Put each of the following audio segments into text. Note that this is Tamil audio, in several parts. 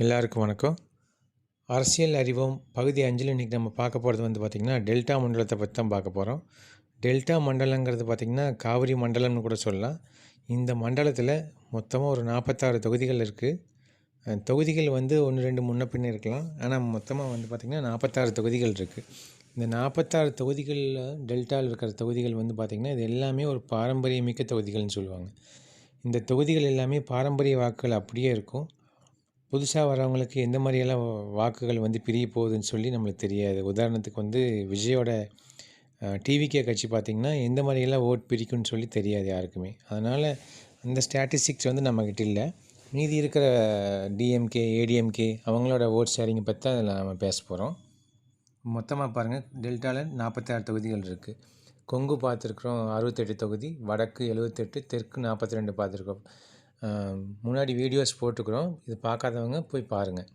எல்லாருக்கும் வணக்கம். அரசியல் அறிவோம் பகுதி 5ல் இன்றைக்கி நம்ம பார்க்க போகிறது பார்த்திங்கன்னா, டெல்டா மண்டலத்தை பற்றி தான் பார்க்க போகிறோம். டெல்டா மண்டலங்கிறது பார்த்திங்கன்னா, காவிரி மண்டலம்னு கூட சொல்லலாம். இந்த மண்டலத்தில் மொத்தமாக ஒரு 46 தொகுதிகள் இருக்குது. தொகுதிகள் 1, 2 முன்ன பின்ன இருக்கலாம். ஆனால் மொத்தமாக பார்த்திங்கன்னா 46 தொகுதிகள் இருக்குது. இந்த 46 தொகுதிகளில் டெல்டாவில் இருக்கிற தொகுதிகள் பார்த்திங்கன்னா, இது எல்லாமே ஒரு பாரம்பரியமிக்க தொகுதிகள்னு சொல்லுவாங்க. இந்த தொகுதிகள் எல்லாமே பாரம்பரிய வாக்குகள் அப்படியே இருக்கும். புதுசாக வரவங்களுக்கு எந்த மாதிரியெல்லாம் வாக்குகள் பிரிய போகுதுன்னு சொல்லி நம்மளுக்கு தெரியாது. உதாரணத்துக்கு விஜயோட டிவிகே கட்சி பார்த்திங்கன்னா, எந்த மாதிரியெல்லாம் ஓட் பிரிக்கும்னு சொல்லி தெரியாது யாருக்குமே. அதனால் அந்த ஸ்டாட்டிஸ்டிக்ஸ் நம்மக்கிட்ட இல்லை. மீதி இருக்கிற டிஎம்கே, ஏடிஎம்கே அவங்களோட ஓட் ஷேரிங்கை பற்றி தான் அதில் நம்ம பேச போகிறோம். மொத்தமாக பாருங்கள், டெல்டாவில் 46 தொகுதிகள் இருக்குது. கொங்கு பார்த்துருக்குறோம் 68 தொகுதி, வடக்கு 78, தெற்கு 42 பார்த்துருக்கோம். முன்னாடி வீடியோஸ் போட்டுக்கிறோம். இது பார்க்காதவங்க போய் பாருங்கள்.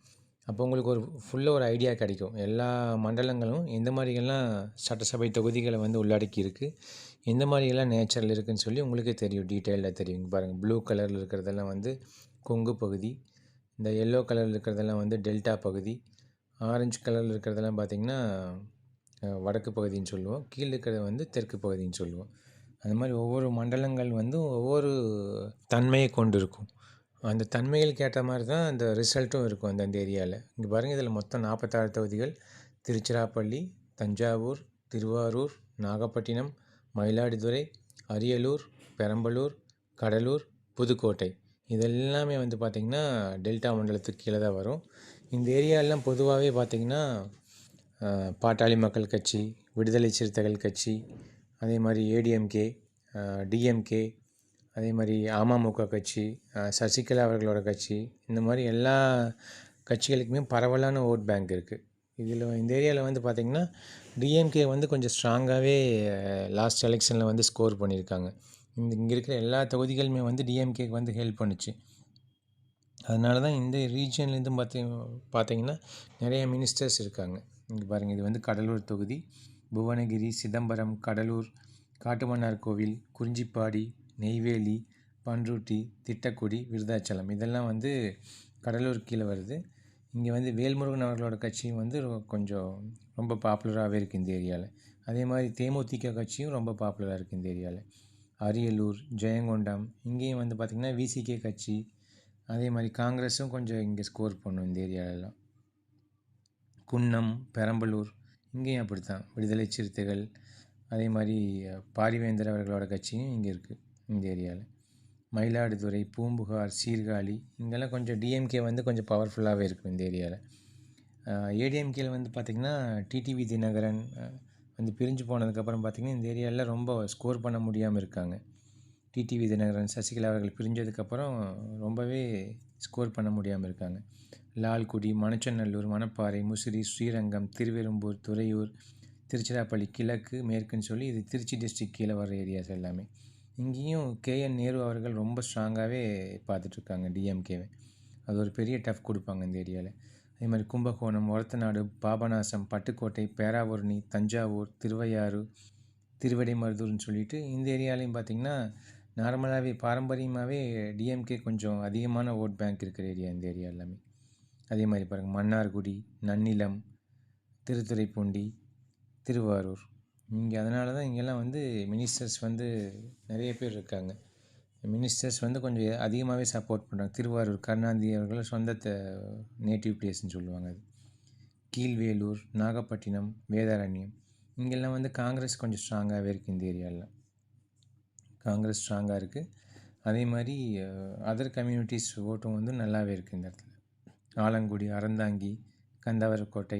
அப்போ உங்களுக்கு ஃபுல்லாக ஒரு ஐடியா கிடைக்கும். எல்லா மண்டலங்களும் எந்த மாதிரியெல்லாம் சட்டசபை தொகுதிகளை உள்ளடக்கி இருக்குது, எந்த மாதிரியெல்லாம் நேச்சரில் இருக்குதுன்னு சொல்லி உங்களுக்கே தெரியும், டீட்டெயிலாக தெரியும். இங்கே பாருங்கள், ப்ளூ கலரில் இருக்கிறதெல்லாம் கொங்கு பகுதி, இந்த எல்லோ கலரில் இருக்கிறதெல்லாம் டெல்டா பகுதி, ஆரஞ்சு கலரில் இருக்கிறதெல்லாம் பார்த்திங்கன்னா வடக்கு பகுதின்னு சொல்லுவோம், கீழே இருக்கிறது தெற்கு பகுதின்னு சொல்லுவோம். அந்த மாதிரி ஒவ்வொரு மண்டலங்கள் ஒவ்வொரு தன்மையை கொண்டு இருக்கும். அந்த தன்மைகளுக்கு ஏற்ற மாதிரி தான் அந்த ரிசல்ட்டும் இருக்கும் அந்தந்த ஏரியாவில். இங்கே பாருங்கள், இதில் மொத்தம் 46 தொகுதிகள். திருச்சிராப்பள்ளி, தஞ்சாவூர், திருவாரூர், நாகப்பட்டினம், மயிலாடுதுறை, அரியலூர், பெரம்பலூர், கடலூர், புதுக்கோட்டை, இதெல்லாமே பார்த்திங்கன்னா டெல்டா மண்டலத்துக்கு கீழே தான் வரும். இந்த ஏரியாவெல்லாம் பொதுவாகவே பார்த்திங்கன்னா பாட்டாளி மக்கள் கட்சி, விடுதலை சிறுத்தைகள் கட்சி, அதே மாதிரி ஏடிஎம்கே, டிஎம்கே, அதே மாதிரி அமமுக கட்சி, சசிகலா அவர்களோட கட்சி, இந்த மாதிரி எல்லா கட்சிகளுக்குமே பரவலான ஓட் பேங்க் இருக்குது. இதில் இந்த ஏரியாவில் பார்த்திங்கன்னா டிஎம்கே கொஞ்சம் ஸ்ட்ராங்காகவே லாஸ்ட் எலெக்ஷனில் ஸ்கோர் பண்ணியிருக்காங்க. இங்கே இருக்கிற எல்லா தொகுதிகளுமே டிஎம்கேக்கு ஹெல்ப் பண்ணுச்சு. அதனால தான் இந்த ரீஜன்லேருந்து பார்த்திங்கன்னா நிறைய மினிஸ்டர்ஸ் இருக்காங்க. இங்கே பாருங்கள், இது கடலூர் தொகுதி. புவனகிரி, சிதம்பரம், கடலூர், காட்டுமன்னார் கோவில், குறிஞ்சிப்பாடி, நெய்வேலி, பண்ருட்டி, திட்டக்குடி, விருதாச்சலம், இதெல்லாம் கடலூர் கீழே வருது. இங்கே வேல்முருகன் அவர்களோட கட்சியும் கொஞ்சம் ரொம்ப பாப்புலராகவே இருக்குது இந்த ஏரியாவில். அதே மாதிரி தேமுதிக கட்சியும் ரொம்ப பாப்புலராக இருக்குது இந்த ஏரியாவில். அரியலூர், ஜெயங்கொண்டம், இங்கேயும் பார்த்திங்கன்னா விசிகே கட்சி, அதே மாதிரி காங்கிரஸும் கொஞ்சம் இங்கே ஸ்கோர் பண்ணும் இந்த ஏரியாவிலலாம். குன்னம், பெரம்பலூர், இங்கேயும் அப்படித்தான் விடுதலை சிறுத்தைகள், அதே மாதிரி பாரிவேந்தர் அவர்களோட கட்சியும் இங்கே இருக்குது இந்த ஏரியாவில். மயிலாடுதுறை, பூம்புகார், சீர்காழி, இங்கெல்லாம் கொஞ்சம் டிஎம்கே கொஞ்சம் பவர்ஃபுல்லாகவே இருக்கும் இந்த ஏரியாவில். ஏடிஎம்கேயில் பார்த்திங்கன்னா டிடிவி தினகரன் பிரிஞ்சு போனதுக்கப்புறம் பார்த்திங்கன்னா இந்த ஏரியாவில் ரொம்ப ஸ்கோர் பண்ண முடியாமல் இருக்காங்க. டிடிவி தினகரன், சசிகலா அவர்கள் பிரிஞ்சதுக்கப்புறம் ரொம்பவே ஸ்கோர் பண்ண முடியாமல் இருக்காங்க. லால்குடி, மணச்சநல்லூர், மணப்பாறை, முசிறி, ஸ்ரீரங்கம், திருவெரும்பூர், துறையூர், திருச்சிராப்பள்ளி கிழக்கு, மேற்குன்னு சொல்லி இது திருச்சி டிஸ்ட்ரிக்ட் கீழே வர ஏரியாஸ் எல்லாமே. இங்கேயும் கேஎன் நேரு அவர்கள் ரொம்ப ஸ்ட்ராங்காகவே பார்த்துட்ருக்காங்க டிஎம்கேவை. அது ஒரு பெரிய டஃப் கொடுப்பாங்க இந்த ஏரியாவில். அதே மாதிரி கும்பகோணம், ஒரத்தநாடு, பாபநாசம், பட்டுக்கோட்டை, பேராவூரணி, தஞ்சாவூர், திருவையாறு, திருவிடைமருதூர்னு சொல்லிட்டு இந்த ஏரியாலையும் பார்த்திங்கன்னா நார்மலாகவே பாரம்பரியமாகவே டிஎம்கே கொஞ்சம் அதிகமான ஓட் பேங்க் இருக்கிற ஏரியா இந்த ஏரியா எல்லாமே. அதே மாதிரி பாருங்கள், மன்னார்குடி, நன்னிலம், திருத்துறைப்பூண்டி, திருவாரூர், இங்கே அதனால தான் இங்கெல்லாம் மினிஸ்டர்ஸ் நிறைய பேர் இருக்காங்க. மினிஸ்டர்ஸ் கொஞ்சம் அதிகமாகவே சப்போர்ட் பண்ணுறாங்க. திருவாரூர் கருணாநிதி அவர்கள் சொந்த நேட்டிவ் பிளேஸ்ன்னு சொல்லுவாங்க. அது கீழ்வேலூர், நாகப்பட்டினம், வேதாரண்யம், இங்கெல்லாம் காங்கிரஸ் கொஞ்சம் ஸ்ட்ராங்காகவே இருக்குது இந்த ஏரியாவில். காங்கிரஸ் ஸ்ட்ராங்காக இருக்குது. அதே மாதிரி அதர் கம்யூனிட்டிஸ் ஓட்டும் நல்லாவே இருக்குது இந்த இடத்துல. ஆலங்குடி, அறந்தாங்கி, கந்தவரக்கோட்டை,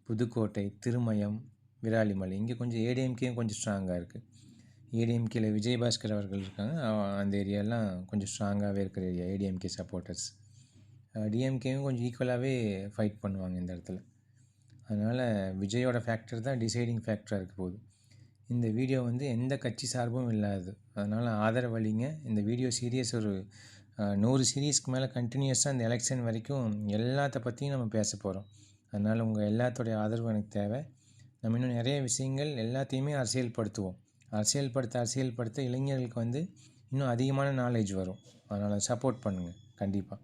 புதுக்கோட்டை, திருமயம், விராலிமலை, இங்கே கொஞ்சம் ஏடிஎம்கேயும் கொஞ்சம் ஸ்ட்ராங்காக இருக்குது. ஏடிஎம்கேல விஜயபாஸ்கர் அவர்கள் இருக்காங்க. அந்த ஏரியாலாம் கொஞ்சம் ஸ்ட்ராங்காகவே இருக்கிற ஏரியா ஏடிஎம்கே சப்போர்ட்டர்ஸ். டிஎம்கேயும் கொஞ்சம் ஈக்குவலாகவே ஃபைட் பண்ணுவாங்க இந்த இடத்துல. அதனால் விஜயோட ஃபேக்டர் தான் டிசைடிங் ஃபேக்டராக இருக்க போகுது. இந்த வீடியோ எந்த கட்சி சார்பும் இல்லாது, அதனால் ஆதரவளிங்க. இந்த வீடியோ சீரியஸ் ஒரு 100 சீரீஸ்க்கு மேலே கண்டினியூஸாக இந்த எலெக்ஷன் வரைக்கும் எல்லாத்த பற்றியும் நம்ம பேச போகிறோம். அதனால் உங்கள் எல்லாத்தோடைய ஆதரவு எனக்கு தேவை. நம்ம இன்னும் நிறைய விஷயங்கள் எல்லாத்தையுமே அரசியல்படுத்துவோம். அரசியல்படுத்த இளைஞர்களுக்கு இன்னும் அதிகமான நாலேஜ் வரும். அதனால் சப்போர்ட் பண்ணுங்கள் கண்டிப்பாக.